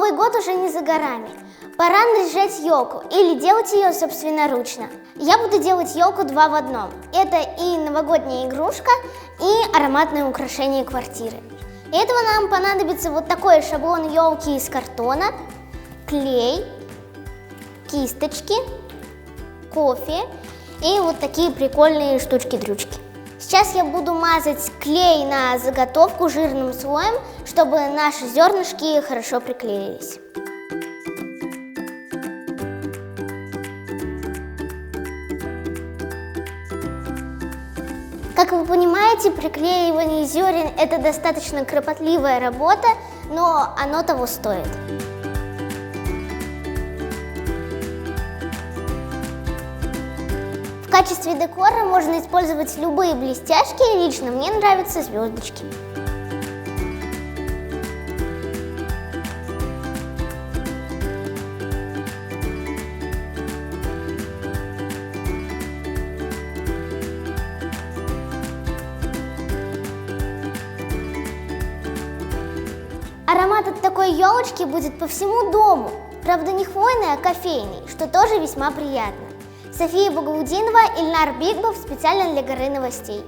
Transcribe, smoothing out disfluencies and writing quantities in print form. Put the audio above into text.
Новый год уже не за горами. Пора наряжать елку или делать ее собственноручно. Я буду делать елку 2 в 1. Это и новогодняя игрушка, и ароматное украшение квартиры. Для этого нам понадобится вот такой шаблон елки из картона, клей, кисточки, кофе и вот такие прикольные штучки-дрючки. Сейчас я буду мазать клей на заготовку жирным слоем, чтобы наши зернышки хорошо приклеились. Как вы понимаете, приклеивание зерен – это достаточно кропотливая работа, но оно того стоит. В качестве декора можно использовать любые блестяшки, лично мне нравятся звездочки. Аромат от такой елочки будет по всему дому. Правда, не хвойный, а кофейный, что тоже весьма приятно. София Багаудинова, Ильнар Бигбов, специально для Горы новостей.